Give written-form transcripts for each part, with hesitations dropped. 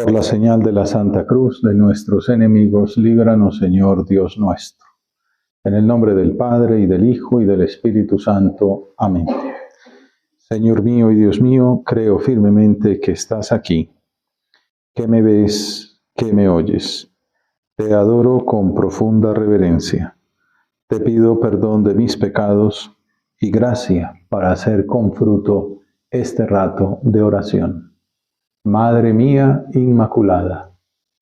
Por la señal de la Santa Cruz de nuestros enemigos, líbranos, Señor Dios nuestro. En el nombre del Padre, y del Hijo, y del Espíritu Santo. Amén. Señor mío y Dios mío, creo firmemente que estás aquí, que me ves, que me oyes. Te adoro con profunda reverencia. Te pido perdón de mis pecados y gracia para hacer con fruto este rato de oración. Madre mía Inmaculada,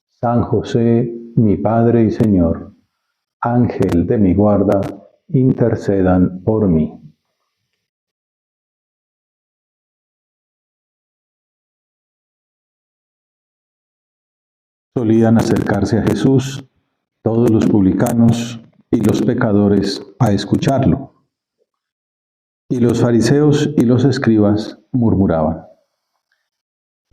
San José, mi Padre y Señor, Ángel de mi guarda, intercedan por mí. Solían acercarse a Jesús todos los publicanos y los pecadores a escucharlo. Y los fariseos y los escribas murmuraban.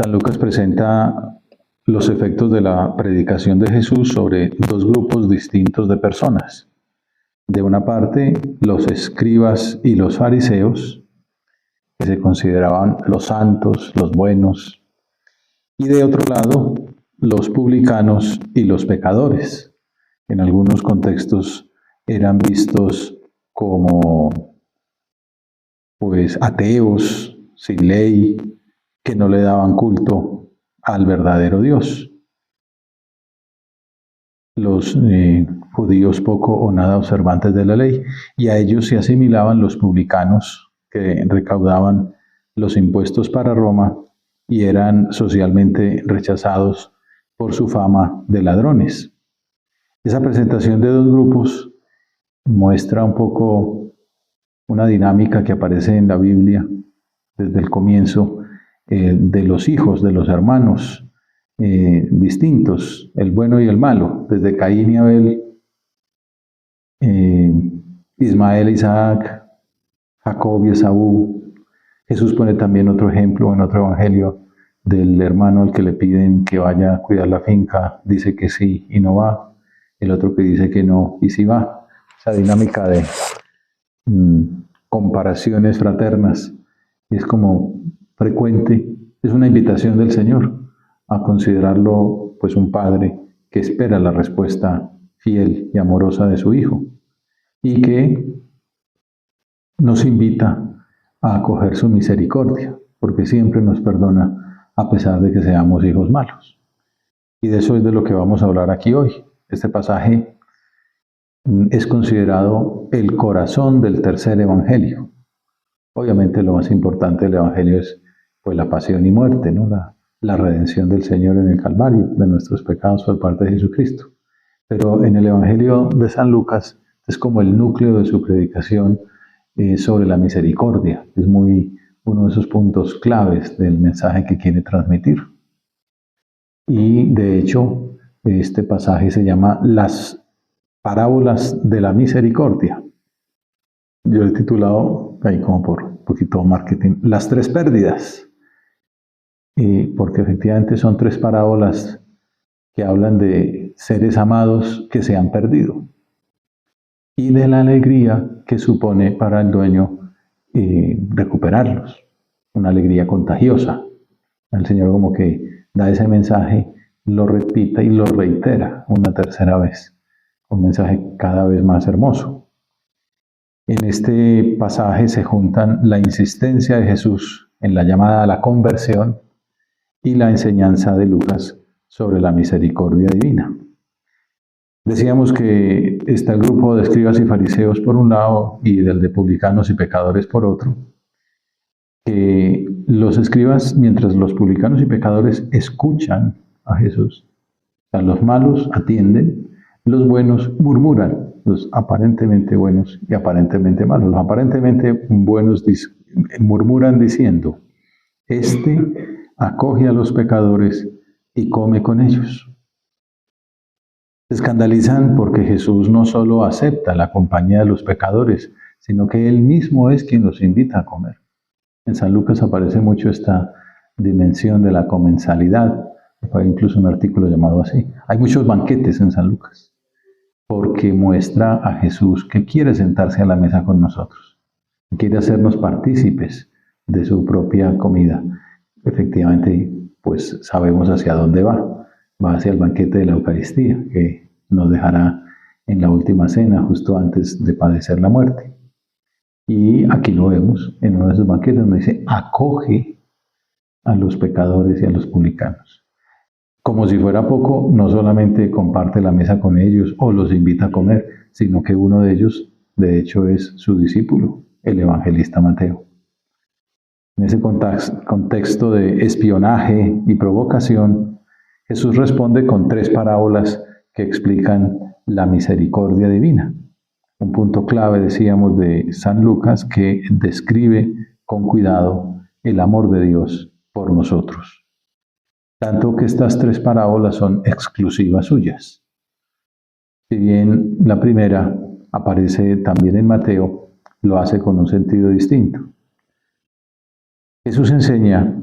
San Lucas presenta los efectos de la predicación de Jesús sobre dos grupos distintos de personas. De una parte, los escribas y los fariseos, que se consideraban los santos, los buenos, y de otro lado, los publicanos y los pecadores. En algunos contextos eran vistos como ateos, sin ley, que no le daban culto al verdadero Dios. Los judíos poco o nada observantes de la ley, y a ellos se asimilaban los publicanos que recaudaban los impuestos para Roma y eran socialmente rechazados por su fama de ladrones. Esa presentación de dos grupos muestra un poco una dinámica que aparece en la Biblia desde el comienzo, de los hijos, de los hermanos distintos, el bueno y el malo, desde Caín y Abel, Ismael e Isaac, Jacob y Esaú. Jesús pone también otro ejemplo en otro evangelio del hermano al que le piden que vaya a cuidar la finca, dice que sí y no va, el otro que dice que no y sí va. Esa dinámica de comparaciones fraternas es como frecuente, es una invitación del Señor a considerarlo pues un padre que espera la respuesta fiel y amorosa de su Hijo y que nos invita a acoger su misericordia, porque siempre nos perdona a pesar de que seamos hijos malos. Y de eso es de lo que vamos a hablar aquí hoy. Este pasaje es considerado el corazón del tercer evangelio. Obviamente lo más importante del evangelio es pues la pasión y muerte, ¿no? La redención del Señor en el Calvario, de nuestros pecados por parte de Jesucristo. Pero en el evangelio de San Lucas es como el núcleo de su predicación sobre la misericordia. Es uno de esos puntos claves del mensaje que quiere transmitir. Y de hecho, este pasaje se llama Las parábolas de la misericordia. Yo lo he titulado, ahí como por un poquito marketing, Las tres pérdidas. Porque efectivamente son tres parábolas que hablan de seres amados que se han perdido y de la alegría que supone para el dueño recuperarlos, una alegría contagiosa. El Señor como que da ese mensaje, lo repita y lo reitera una tercera vez, un mensaje cada vez más hermoso. En este pasaje se juntan la insistencia de Jesús en la llamada a la conversión y la enseñanza de Lucas sobre la misericordia divina. Decíamos que está el grupo de escribas y fariseos por un lado y del de publicanos y pecadores por otro. Que los escribas, mientras los publicanos y pecadores escuchan a Jesús, o sea, los malos atienden, los buenos murmuran, los aparentemente buenos y aparentemente malos. Los aparentemente buenos murmuran diciendo, este acoge a los pecadores y come con ellos. Se escandalizan porque Jesús no solo acepta la compañía de los pecadores, sino que Él mismo es quien los invita a comer. En San Lucas aparece mucho esta dimensión de la comensalidad. Hay incluso un artículo llamado así. Hay muchos banquetes en San Lucas, porque muestra a Jesús que quiere sentarse a la mesa con nosotros, quiere hacernos partícipes de su propia comida. Efectivamente, pues sabemos hacia dónde va. Va hacia el banquete de la Eucaristía, que nos dejará en la última cena, justo antes de padecer la muerte. Y aquí lo vemos, en uno de esos banquetes donde dice, acoge a los pecadores y a los publicanos. Como si fuera poco, no solamente comparte la mesa con ellos o los invita a comer, sino que uno de ellos, de hecho, es su discípulo, el evangelista Mateo. En ese contexto de espionaje y provocación, Jesús responde con 3 parábolas que explican la misericordia divina. Un punto clave, decíamos, de San Lucas, que describe con cuidado el amor de Dios por nosotros. Tanto que estas 3 parábolas son exclusivas suyas. Si bien la primera aparece también en Mateo, lo hace con un sentido distinto. Jesús enseña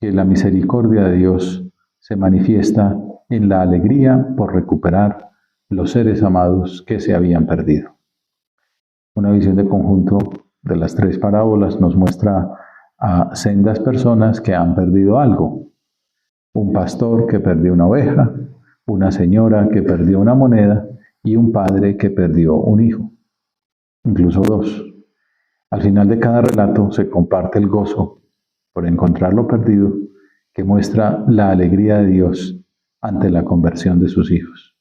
que la misericordia de Dios se manifiesta en la alegría por recuperar los seres amados que se habían perdido. Una visión de conjunto de las 3 parábolas nos muestra a sendas personas que han perdido algo. Un pastor que perdió una oveja, una señora que perdió una moneda y un padre que perdió un hijo, incluso 2. Al final de cada relato se comparte el gozo por encontrar lo perdido, que muestra la alegría de Dios ante la conversión de sus hijos.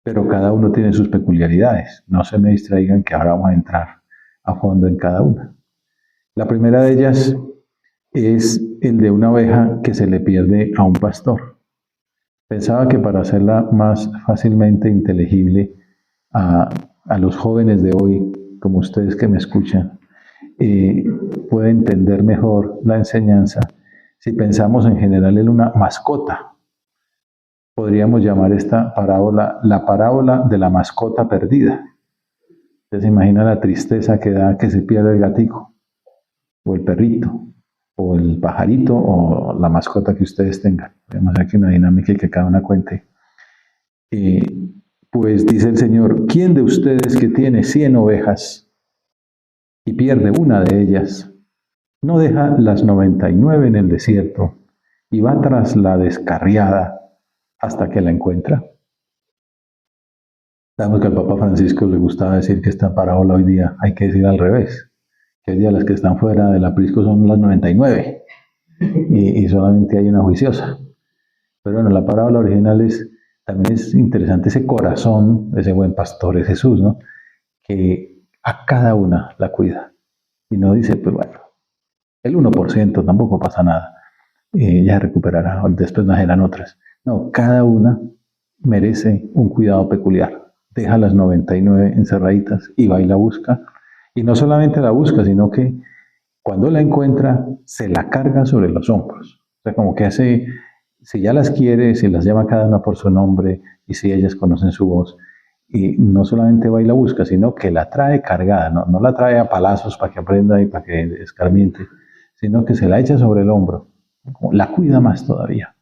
Pero cada uno tiene sus peculiaridades. No se me distraigan que ahora vamos a entrar a fondo en cada una. La primera de ellas es el de una oveja que se le pierde a un pastor. Pensaba que para hacerla más fácilmente inteligible a los jóvenes de hoy, como ustedes que me escuchan, puede entender mejor la enseñanza si pensamos en general en una mascota. Podríamos llamar esta parábola la parábola de la mascota perdida. ¿Usted se imagina la tristeza que da que se pierda el gatico, o el perrito, o el pajarito, o la mascota que ustedes tengan? Tenemos aquí una dinámica y que cada una cuente. Pues dice el Señor, ¿quién de ustedes que tiene 100 ovejas y pierde una de ellas, no deja las 99 en el desierto y va tras la descarriada hasta que la encuentra? Sabemos que al Papa Francisco le gustaba decir que esta parábola hoy día hay que decir al revés, que hoy día las que están fuera del aprisco son las 99 y solamente hay una juiciosa. Pero bueno, la parábola original también es interesante ese corazón de ese buen pastor, es Jesús, ¿no? Que a cada una la cuida. Y no dice, pues bueno, el 1% tampoco pasa nada, ya recuperará, después nacerán otras. No, cada una merece un cuidado peculiar. Deja las 99 encerraditas y va y la busca. Y no solamente la busca, sino que cuando la encuentra, se la carga sobre los hombros. O sea, como que hace, si ya las quiere, si las llama cada una por su nombre y si ellas conocen su voz, y no solamente va y la busca, sino que la trae cargada, no la trae a palazos para que aprenda y para que escarmiente, sino que se la echa sobre el hombro, la cuida más todavía.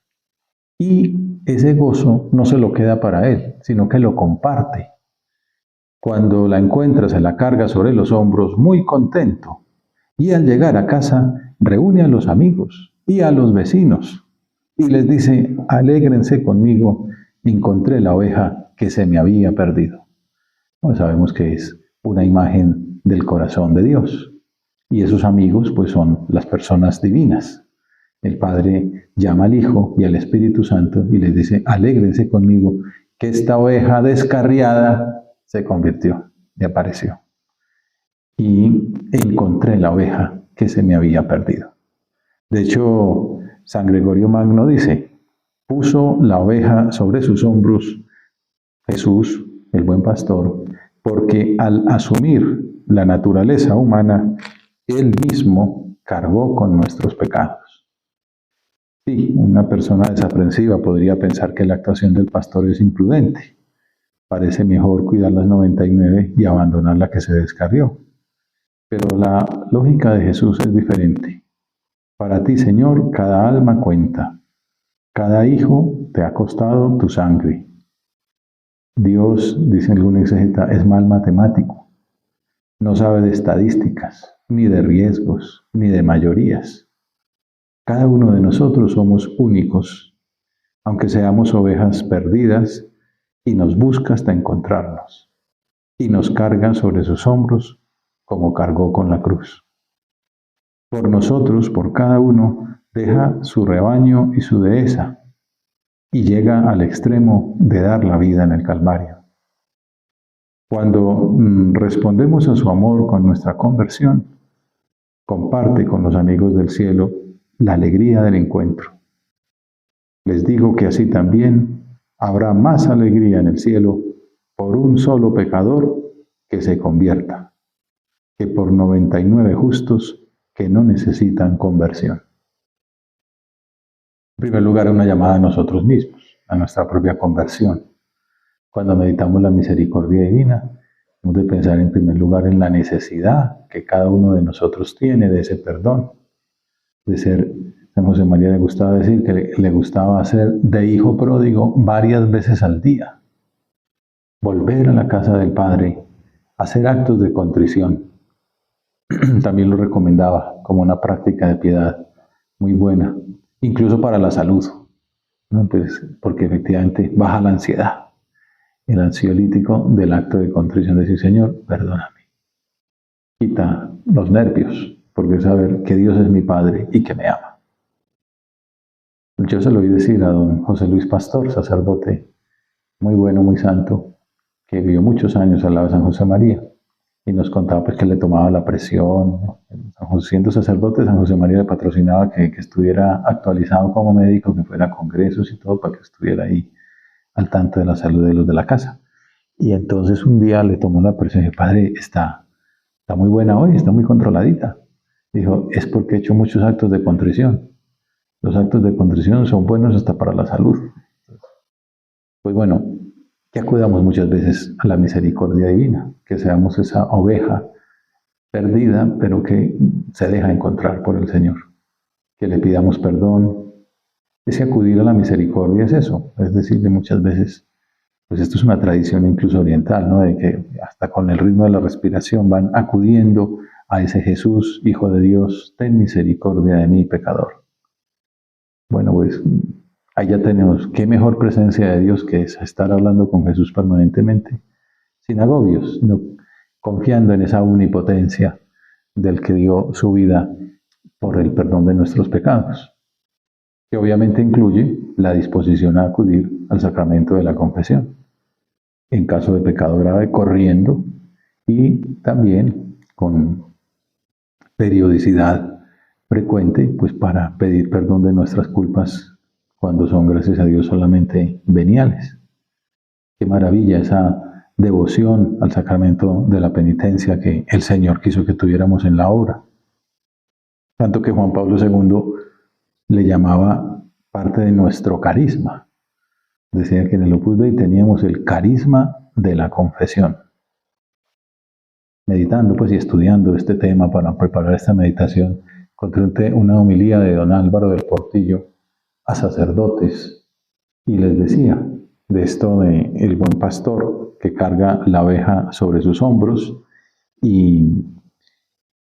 Y ese gozo no se lo queda para él, sino que lo comparte. Cuando la encuentra, se la carga sobre los hombros muy contento. Y al llegar a casa, reúne a los amigos y a los vecinos y les dice, alégrense conmigo, encontré la oveja que se me había perdido. Pues sabemos que es una imagen del corazón de Dios. Y esos amigos, pues son las personas divinas. El Padre llama al Hijo y al Espíritu Santo y les dice, alégrense conmigo, que esta oveja descarriada se convirtió y apareció. Y encontré la oveja que se me había perdido. De hecho, San Gregorio Magno dice, puso la oveja sobre sus hombros Jesús, el buen pastor, porque al asumir la naturaleza humana, él mismo cargó con nuestros pecados. Sí, una persona desaprensiva podría pensar que la actuación del pastor es imprudente. Parece mejor cuidar las 99 y abandonar la que se descarrió. Pero la lógica de Jesús es diferente. Para ti, Señor, cada alma cuenta. Cada hijo te ha costado tu sangre. Dios, dice algún exégeta, es mal matemático. No sabe de estadísticas, ni de riesgos, ni de mayorías. Cada uno de nosotros somos únicos, aunque seamos ovejas perdidas, y nos busca hasta encontrarnos, y nos carga sobre sus hombros como cargó con la cruz. Por nosotros, por cada uno, deja su rebaño y su dehesa, y llega al extremo de dar la vida en el Calvario. Cuando respondemos a su amor con nuestra conversión, comparte con los amigos del cielo la alegría del encuentro. Les digo que así también habrá más alegría en el cielo por un solo pecador que se convierta, que por 99 justos que no necesitan conversión. En primer lugar, una llamada a nosotros mismos, a nuestra propia conversión. Cuando meditamos la misericordia divina, hemos de pensar en primer lugar en la necesidad que cada uno de nosotros tiene de ese perdón, de ser, San José María le gustaba decir que le gustaba hacer de hijo pródigo varias veces al día, volver a la casa del Padre, hacer actos de contrición. También lo recomendaba como una práctica de piedad muy buena, incluso para la salud, ¿no? Pues, porque efectivamente baja la ansiedad, el ansiolítico del acto de contrición, decir, Señor, perdóname. Quita los nervios, porque es saber que Dios es mi Padre y que me ama. Yo se lo oí decir a don José Luis Pastor, sacerdote muy bueno, muy santo, que vivió muchos años al lado de San José María, y nos contaba pues que le tomaba la presión, ¿no? Siendo sacerdote, San José María le patrocinaba que estuviera actualizado como médico, que fuera a congresos y todo, para que estuviera ahí al tanto de la salud de los de la casa. Y entonces un día le tomó la presión y dijo, Padre, está muy buena hoy, está muy controladita. Dijo, es porque he hecho muchos actos de contrición. Los actos de contrición son buenos hasta para la salud. Pues bueno, que acudamos muchas veces a la misericordia divina, que seamos esa oveja perdida, pero que se deja encontrar por el Señor. Que le pidamos perdón. Ese acudir a la misericordia es eso, es decirle muchas veces, pues esto es una tradición incluso oriental, ¿no? De que hasta con el ritmo de la respiración van acudiendo a ese Jesús, Hijo de Dios, ten misericordia de mí, pecador. Bueno, pues ahí ya tenemos, qué mejor presencia de Dios que es estar hablando con Jesús permanentemente, sin agobios, no, confiando en esa omnipotencia del que dio su vida por el perdón de nuestros pecados, que obviamente incluye la disposición a acudir al sacramento de la confesión, en caso de pecado grave, corriendo, y también con periodicidad frecuente, pues para pedir perdón de nuestras culpas cuando son, gracias a Dios, solamente veniales. Qué maravilla esa devoción al sacramento de la penitencia que el Señor quiso que tuviéramos en la obra. Tanto que Juan Pablo II le llamaba parte de nuestro carisma. Decía que en el Opus Dei teníamos el carisma de la confesión. Meditando pues y estudiando este tema para preparar esta meditación, encontré una homilía de don Álvaro del Portillo a sacerdotes y les decía de esto de el buen pastor que carga la oveja sobre sus hombros y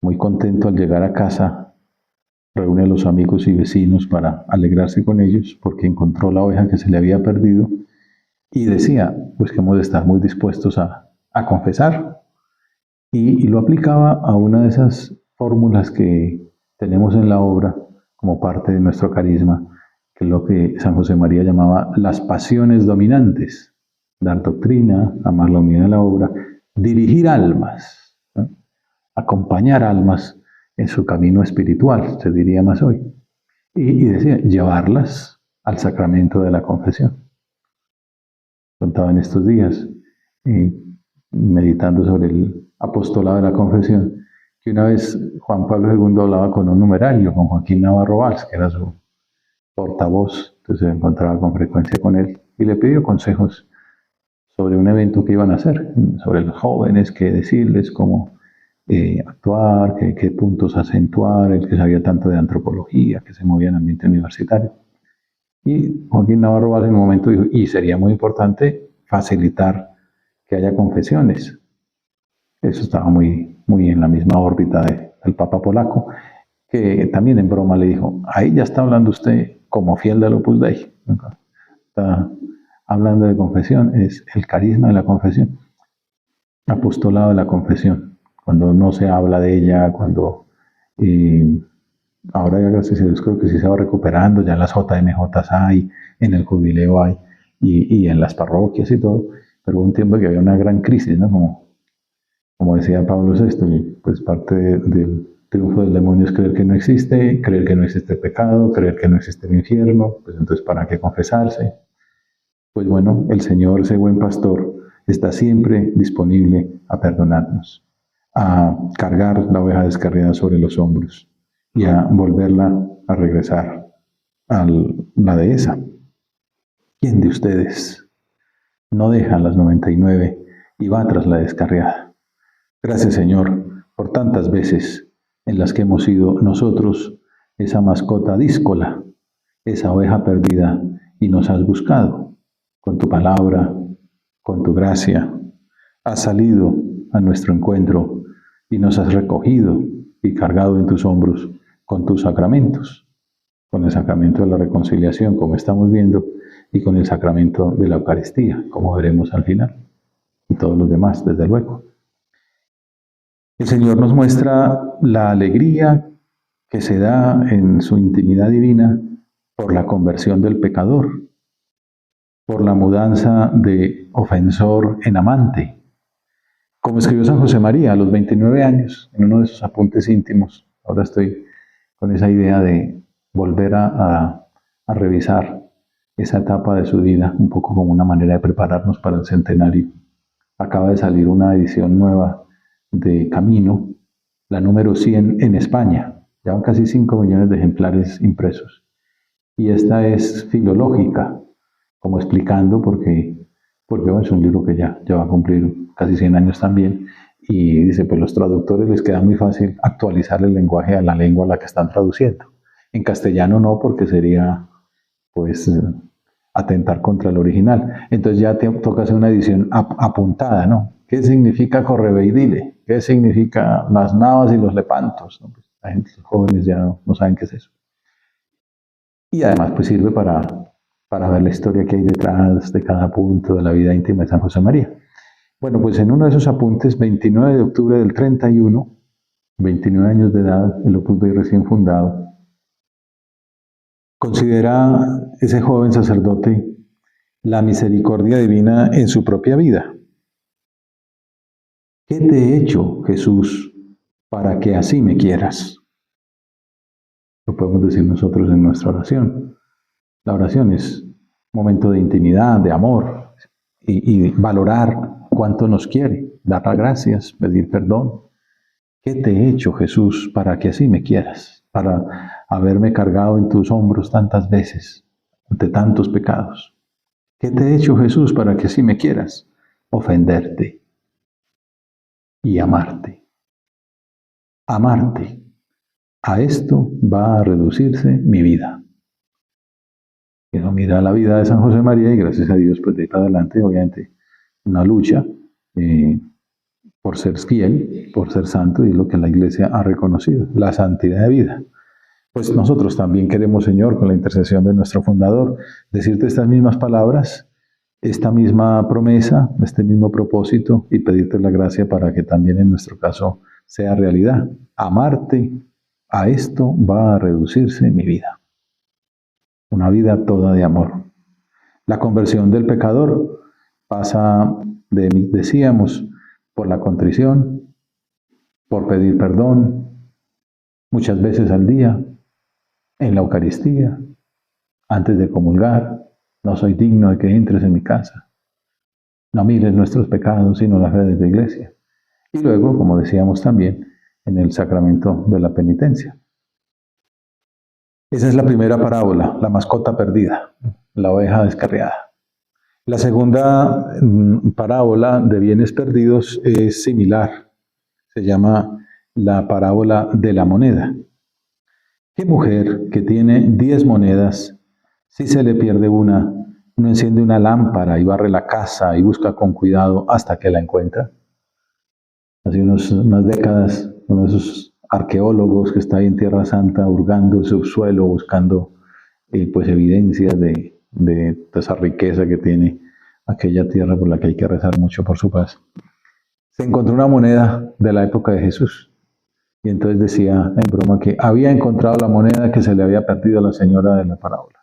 muy contento al llegar a casa reúne a los amigos y vecinos para alegrarse con ellos porque encontró la oveja que se le había perdido y decía pues que hemos de estar muy dispuestos a confesar. Y lo aplicaba a una de esas fórmulas que tenemos en la obra como parte de nuestro carisma, que es lo que San José María llamaba las pasiones dominantes. Dar doctrina, amar la unidad de la obra, dirigir almas, ¿no? Acompañar almas en su camino espiritual, se diría más hoy. Y decía, llevarlas al sacramento de la confesión. Contaba en estos días, meditando sobre el apostolado de la confesión, que una vez Juan Pablo II hablaba con un numerario, con Joaquín Navarro Valls, que era su portavoz, entonces se encontraba con frecuencia con él, y le pidió consejos sobre un evento que iban a hacer, sobre los jóvenes, qué decirles, cómo actuar, qué puntos acentuar, el que sabía tanto de antropología, que se movía en el ambiente universitario. Y Joaquín Navarro Valls en un momento dijo, y sería muy importante facilitar que haya confesiones. Eso estaba muy en la misma órbita del Papa polaco, que también en broma le dijo, ahí ya está hablando usted como fiel del Opus Dei. Está hablando de confesión, es el carisma de la confesión, apostolado de la confesión, cuando no se habla de ella, cuando ahora ya gracias a Dios creo que sí se va recuperando, ya en las JMJ hay, en el jubileo hay, y en las parroquias y todo, pero hubo un tiempo que había una gran crisis, ¿no? Como decía Pablo VI, pues parte del triunfo del demonio es creer que no existe el pecado, creer que no existe el infierno, pues entonces ¿para qué confesarse? Pues bueno, el Señor, ese buen pastor, está siempre disponible a perdonarnos, a cargar la oveja descarriada sobre los hombros y a volverla a regresar a la dehesa. ¿Quién de ustedes no deja las 99 y va tras la descarriada? Gracias, Señor, por tantas veces en las que hemos sido nosotros esa mascota díscola, esa oveja perdida, y nos has buscado con tu palabra, con tu gracia. Has salido a nuestro encuentro y nos has recogido y cargado en tus hombros con tus sacramentos, con el sacramento de la reconciliación, como estamos viendo, y con el sacramento de la Eucaristía, como veremos al final, y todos los demás, desde luego. El Señor nos muestra la alegría que se da en su intimidad divina por la conversión del pecador, por la mudanza de ofensor en amante. Como escribió San José María a los 29 años, en uno de sus apuntes íntimos, ahora estoy con esa idea de volver a revisar esa etapa de su vida, un poco como una manera de prepararnos para el centenario. Acaba de salir una edición nueva de Camino, la número 100 en España. Ya van casi 5 millones de ejemplares impresos. Y esta es filológica, como explicando porque bueno, es un libro que ya va a cumplir casi 100 años también. Y dice, pues los traductores les queda muy fácil actualizar el lenguaje a la lengua a la que están traduciendo. En castellano no, porque sería, pues, atentar contra el original. Entonces ya te toca hacer una edición apuntada, ¿no? ¿Qué significa correveidile? ¿Qué significa las navas y los lepantos? ¿No? Pues la gente, los jóvenes ya no saben qué es eso. Y además pues sirve para ver la historia que hay detrás de cada punto de la vida íntima de San José María. Bueno, pues en uno de esos apuntes, 29 de octubre del 31, 29 años de edad, el Opus Dei recién fundado, considera ese joven sacerdote la misericordia divina en su propia vida. ¿Qué te he hecho, Jesús, para que así me quieras? Lo podemos decir nosotros en nuestra oración. La oración es un momento de intimidad, de amor, y valorar cuánto nos quiere, dar las gracias, pedir perdón. ¿Qué te he hecho, Jesús, para que así me quieras? Para haberme cargado en tus hombros tantas veces, ante tantos pecados. ¿Qué te he hecho, Jesús, para que así me quieras? Ofenderte y amarte. Amarte. A esto va a reducirse mi vida. Que no mira la vida de San José María y gracias a Dios, pues de ahí para adelante, obviamente, una lucha por ser fiel, por ser santo, y es lo que la Iglesia ha reconocido, la santidad de vida. Pues nosotros también queremos, Señor, con la intercesión de nuestro fundador, decirte estas mismas palabras, esta misma promesa, este mismo propósito, y pedirte la gracia para que también en nuestro caso sea realidad. Amarte, a esto va a reducirse mi vida. Una vida toda de amor. La conversión del pecador pasa, decíamos, por la contrición, por pedir perdón, muchas veces al día, en la Eucaristía, antes de comulgar. No soy digno de que entres en mi casa. No mires nuestros pecados, sino las redes de la Iglesia. Y luego, como decíamos también, en el sacramento de la penitencia. Esa es la primera parábola, la mascota perdida, la oveja descarriada. La segunda parábola de bienes perdidos es similar. Se llama la parábola de la moneda. ¿Qué mujer que tiene 10 monedas, si se le pierde una, no enciende una lámpara y barre la casa y busca con cuidado hasta que la encuentra? Hace unas décadas, uno de esos arqueólogos que está ahí en Tierra Santa hurgando el subsuelo, buscando pues evidencias de esa riqueza que tiene aquella tierra por la que hay que rezar mucho por su paz. Se encontró una moneda de la época de Jesús. Y entonces decía en broma que había encontrado la moneda que se le había perdido a la señora de la parábola.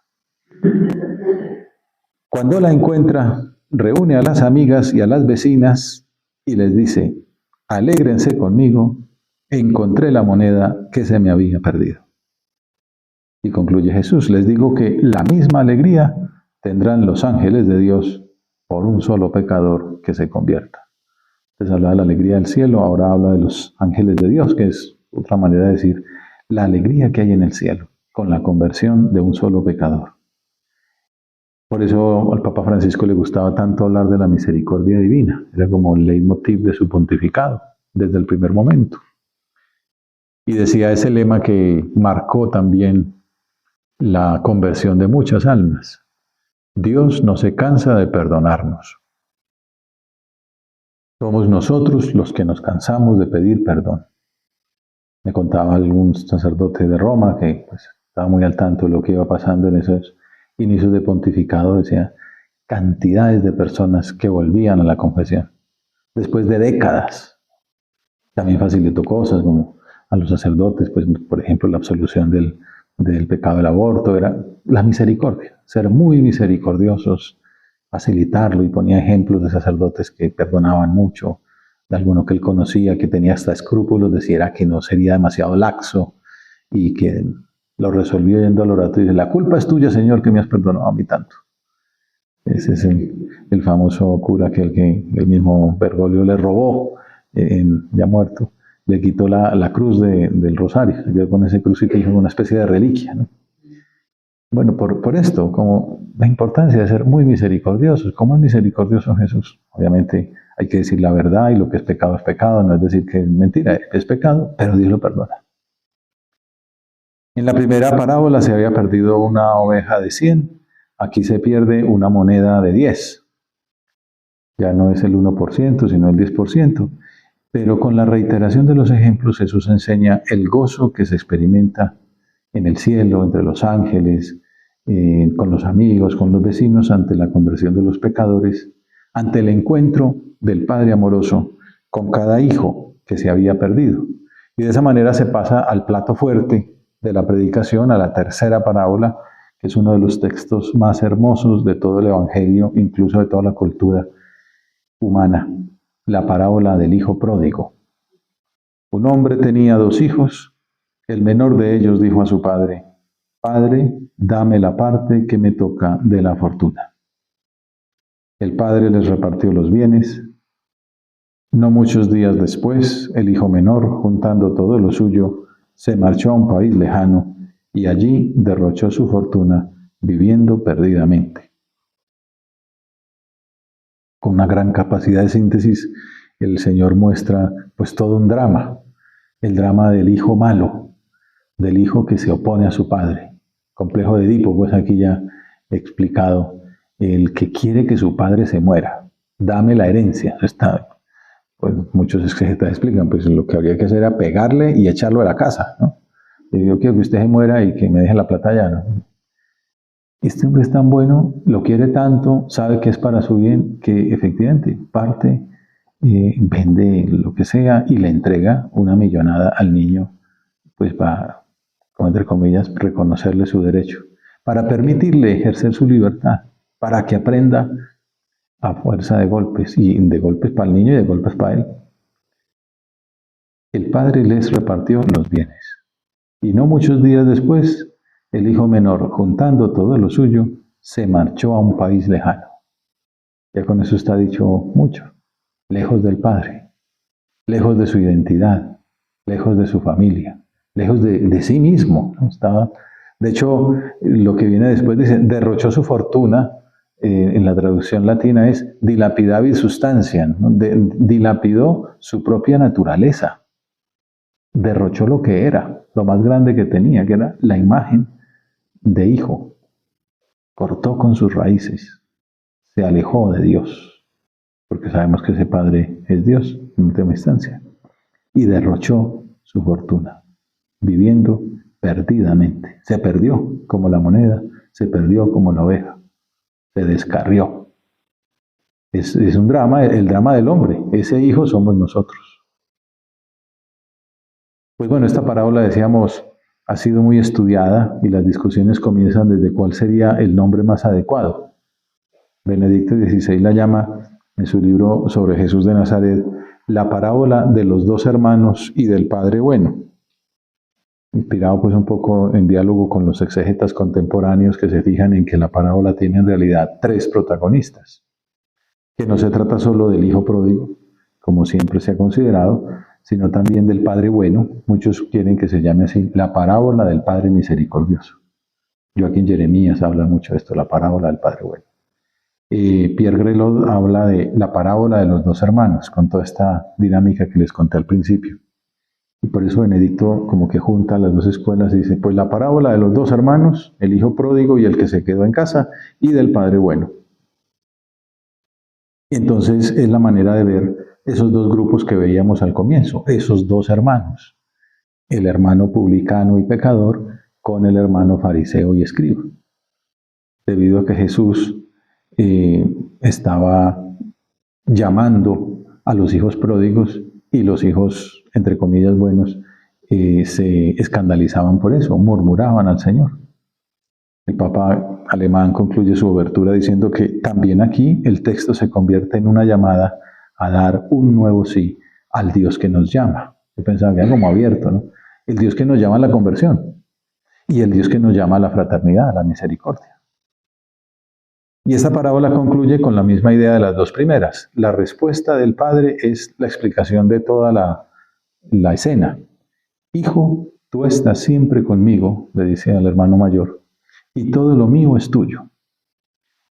Cuando la encuentra, reúne a las amigas y a las vecinas y les dice: alégrense conmigo, encontré la moneda que se me había perdido. Y concluye Jesús: les digo que la misma alegría tendrán los ángeles de Dios por un solo pecador que se convierta. Entonces habla de la alegría del cielo, ahora habla de los ángeles de Dios, que es otra manera de decir la alegría que hay en el cielo con la conversión de un solo pecador. Por eso al Papa Francisco le gustaba tanto hablar de la misericordia divina, era como el leitmotiv de su pontificado desde el primer momento. Y decía ese lema que marcó también la conversión de muchas almas: Dios no se cansa de perdonarnos. Somos nosotros los que nos cansamos de pedir perdón. Me contaba algún sacerdote de Roma que pues, estaba muy al tanto de lo que iba pasando en esos inicios de pontificado. Decía, cantidades de personas que volvían a la confesión después de décadas. También facilitó cosas como a los sacerdotes, pues, por ejemplo, la absolución del pecado del aborto, era la misericordia, ser muy misericordiosos, facilitarlo, y ponía ejemplos de sacerdotes que perdonaban mucho, de alguno que él conocía que tenía hasta escrúpulos de si era que no sería demasiado laxo, y que lo resolvió yendo al oratorio y dice: la culpa es tuya, Señor, que me has perdonado a mí tanto. Ese es el famoso cura que el mismo Bergoglio le robó, ya muerto, le quitó la cruz del rosario, se quedó con ese crucifijo, una especie de reliquia, ¿no? Bueno, por esto, como la importancia de ser muy misericordiosos. ¿Cómo es misericordioso Jesús? Obviamente hay que decir la verdad, y lo que es pecado, no es decir que es mentira, es pecado, pero Dios lo perdona. En la primera parábola se había perdido una oveja de 100, aquí se pierde una moneda de 10. Ya no es el 1%, sino el 10%. Pero con la reiteración de los ejemplos, Jesús enseña el gozo que se experimenta en el cielo, entre los ángeles, con los amigos, con los vecinos, ante la conversión de los pecadores, ante el encuentro del Padre amoroso con cada hijo que se había perdido. Y de esa manera se pasa al plato fuerte de la predicación, a la tercera parábola, que es uno de los textos más hermosos de todo el Evangelio, incluso de toda la cultura humana, la parábola del hijo pródigo. Un hombre tenía 2 hijos. El menor de ellos dijo a su padre: Padre, dame la parte que me toca de la fortuna. El padre les repartió los bienes. No muchos días después, el hijo menor, juntando todo lo suyo, se marchó a un país lejano y allí derrochó su fortuna viviendo perdidamente. Con una gran capacidad de síntesis, el Señor muestra pues todo un drama, el drama del hijo malo, del hijo que se opone a su padre. Complejo de Edipo, pues aquí ya he explicado, el que quiere que su padre se muera. Dame la herencia. Pues muchos exegetas explican, pues lo que habría que hacer era pegarle y echarlo de la casa, ¿no? Y yo quiero que usted se muera y que me deje la plata allá, ¿no? Este hombre es tan bueno, lo quiere tanto, sabe que es para su bien, que efectivamente parte, vende lo que sea y le entrega una millonada al niño, pues para, como entre comillas, reconocerle su derecho, para permitirle ejercer su libertad, para que aprenda a fuerza de golpes, y de golpes para el niño y de golpes para él. El padre les repartió los bienes, y no muchos días después, el hijo menor, juntando todo lo suyo, se marchó a un país lejano. Ya con eso está dicho mucho. Lejos del padre, lejos de su identidad, lejos de su familia, lejos de sí mismo. De hecho, lo que viene después dice, derrochó su fortuna, en la traducción latina es dilapidavit substantia, ¿no? Dilapidó su propia naturaleza. Derrochó lo que era, lo más grande que tenía, que era la imagen de hijo. Cortó con sus raíces, se alejó de Dios, porque sabemos que ese padre es Dios en última instancia, y derrochó su fortuna. viviendo perdidamente. Se perdió como la moneda, se perdió como la oveja, se descarrió. Es un drama, el drama del hombre. Ese hijo somos nosotros. Pues bueno, esta parábola, decíamos, ha sido muy estudiada y las discusiones comienzan desde cuál sería el nombre más adecuado. Benedicto XVI la llama, en su libro sobre Jesús de Nazaret, la parábola de los dos hermanos y del Padre Bueno. Inspirado pues un poco en diálogo con los exégetas contemporáneos que se fijan en que la parábola tiene en realidad tres protagonistas. Que no se trata solo del hijo pródigo, como siempre se ha considerado, sino también del Padre Bueno. Muchos quieren que se llame así, la parábola del Padre Misericordioso. Joaquín Jeremías habla mucho de esto, la parábola del Padre Bueno. Pierre Grelot habla de la parábola de los dos hermanos, con toda esta dinámica que les conté al principio. Y por eso Benedicto como que junta las dos escuelas y dice, pues la parábola de los dos hermanos, el hijo pródigo y el que se quedó en casa, y del Padre Bueno. Y entonces es la manera de ver esos dos grupos que veíamos al comienzo, esos dos hermanos, el hermano publicano y pecador con el hermano fariseo y escriba. Debido a que Jesús estaba llamando a los hijos pródigos y los hijos, entre comillas, buenos, se escandalizaban por eso, murmuraban al Señor. El Papa alemán concluye su obertura diciendo que también aquí el texto se convierte en una llamada a dar un nuevo sí al Dios que nos llama. Yo pensaba que era como abierto, ¿no? El Dios que nos llama a la conversión y el Dios que nos llama a la fraternidad, a la misericordia. Y esta parábola concluye con la misma idea de las dos primeras. La respuesta del Padre es la explicación de toda la escena. Hijo, tú estás siempre conmigo, le dice al hermano mayor, y todo lo mío es tuyo.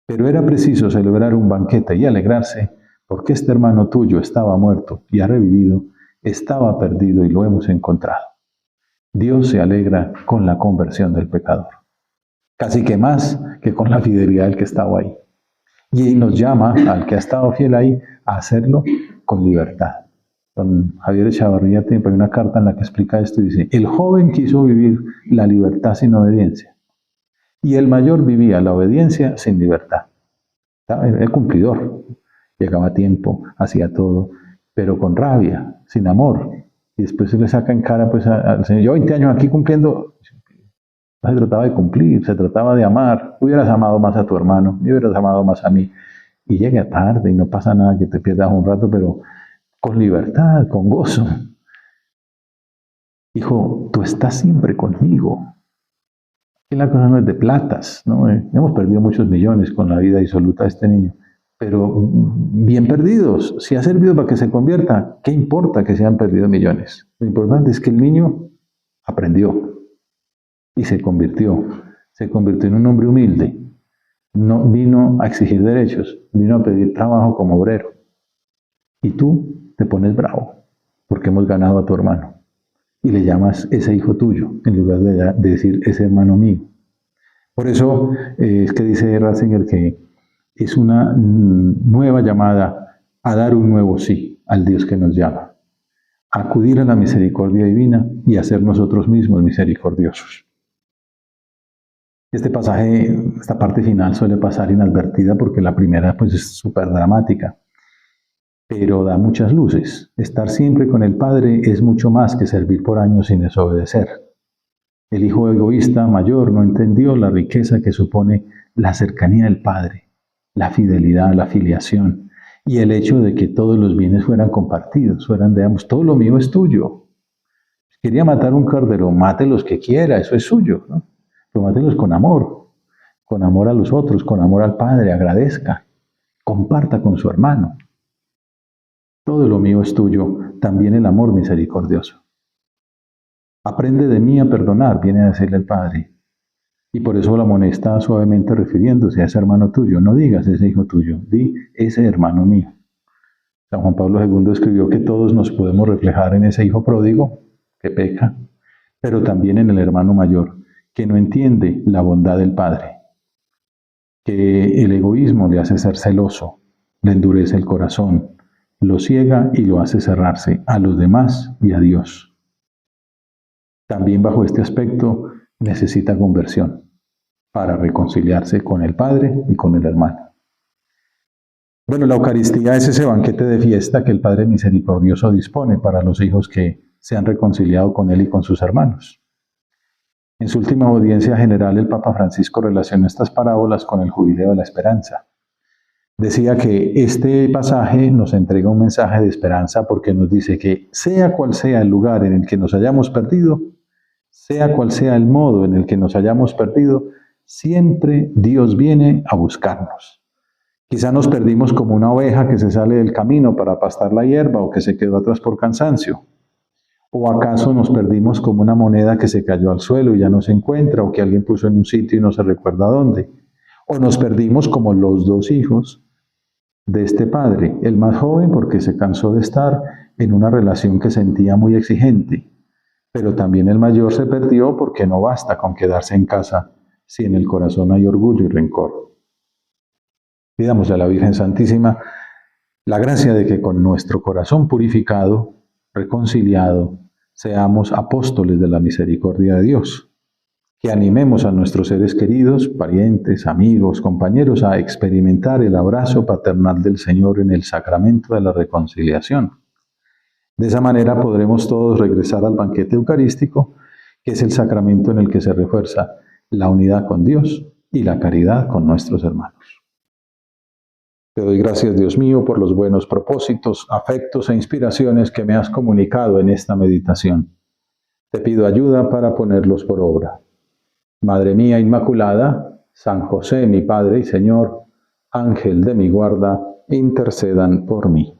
Pero era preciso celebrar un banquete y alegrarse, porque este hermano tuyo estaba muerto y ha revivido, estaba perdido y lo hemos encontrado. Dios se alegra con la conversión del pecador, casi que más que con la fidelidad del que estaba ahí. Y nos llama al que ha estado fiel ahí a hacerlo con libertad. Don Javier Echavarría tiene una carta en la que explica esto y dice, el joven quiso vivir la libertad sin obediencia y el mayor vivía la obediencia sin libertad. Era el cumplidor, llegaba a tiempo, hacía todo, pero con rabia, sin amor. Y después se le saca en cara pues, al Señor, yo 20 años aquí cumpliendo. No se trataba de cumplir, se trataba de amar. Hubieras amado más a tu hermano, hubieras amado más a mí. Y llega tarde y no pasa nada, que te pierdas un rato, pero con libertad, con gozo. Hijo, tú estás siempre conmigo. Y la cosa no es de platas, ¿no? Hemos perdido muchos millones con la vida disoluta de este niño, pero bien perdidos. Si ha servido para que se convierta, ¿qué importa que se han perdido millones? Lo importante es que el niño aprendió y se convirtió en un hombre humilde. No vino a exigir derechos, vino a pedir trabajo como obrero. Y tú te pones bravo porque hemos ganado a tu hermano. Y le llamas ese hijo tuyo, en lugar de decir ese hermano mío. Por eso es que dice Ratzinger que es una nueva llamada a dar un nuevo sí al Dios que nos llama. A acudir a la misericordia divina y a ser nosotros mismos misericordiosos. Este pasaje, esta parte final suele pasar inadvertida porque la primera pues es súper dramática. Pero da muchas luces. Estar siempre con el Padre es mucho más que servir por años sin desobedecer. El hijo egoísta mayor no entendió la riqueza que supone la cercanía del Padre, la fidelidad, la filiación y el hecho de que todos los bienes fueran compartidos, fueran, digamos, todo lo mío es tuyo. Quería matar un cordero, mate los que quiera, eso es suyo, ¿no? Pero mátelos con amor a los otros, con amor al Padre, agradezca, comparta con su hermano. Todo lo mío es tuyo, también el amor misericordioso. Aprende de mí a perdonar, viene a decirle el Padre. Y por eso la amonesta suavemente refiriéndose a ese hermano tuyo. No digas ese hijo tuyo, di ese hermano mío. San Juan Pablo II escribió que todos nos podemos reflejar en ese hijo pródigo que peca, pero también en el hermano mayor, que no entiende la bondad del Padre, que el egoísmo le hace ser celoso, le endurece el corazón, lo ciega y lo hace cerrarse a los demás y a Dios. también bajo este aspecto necesita conversión para reconciliarse con el Padre y con el hermano. Bueno, la Eucaristía es ese banquete de fiesta que el Padre Misericordioso dispone para los hijos que se han reconciliado con Él y con sus hermanos. En su última audiencia general, el Papa Francisco relacionó estas parábolas con el Jubileo de la Esperanza. Decía que este pasaje nos entrega un mensaje de esperanza porque nos dice que sea cual sea el lugar en el que nos hayamos perdido, sea cual sea el modo en el que nos hayamos perdido, siempre Dios viene a buscarnos. Quizá nos perdimos como una oveja que se sale del camino para pastar la hierba o que se quedó atrás por cansancio. ¿O acaso nos perdimos como una moneda que se cayó al suelo y ya no se encuentra o que alguien puso en un sitio y no se recuerda dónde? ¿O nos perdimos como los dos hijos de este padre, el más joven porque se cansó de estar en una relación que sentía muy exigente, pero también el mayor se perdió porque no basta con quedarse en casa si en el corazón hay orgullo y rencor? Pidamos a la Virgen Santísima la gracia de que con nuestro corazón purificado, reconciliado, seamos apóstoles de la misericordia de Dios, que animemos a nuestros seres queridos, parientes, amigos, compañeros a experimentar el abrazo paternal del Señor en el sacramento de la reconciliación. De esa manera podremos todos regresar al banquete eucarístico, que es el sacramento en el que se refuerza la unidad con Dios y la caridad con nuestros hermanos. Te doy gracias, Dios mío, por los buenos propósitos, afectos e inspiraciones que me has comunicado en esta meditación. Te pido ayuda para ponerlos por obra. Madre mía Inmaculada, San José, mi Padre y Señor, Ángel de mi guarda, intercedan por mí.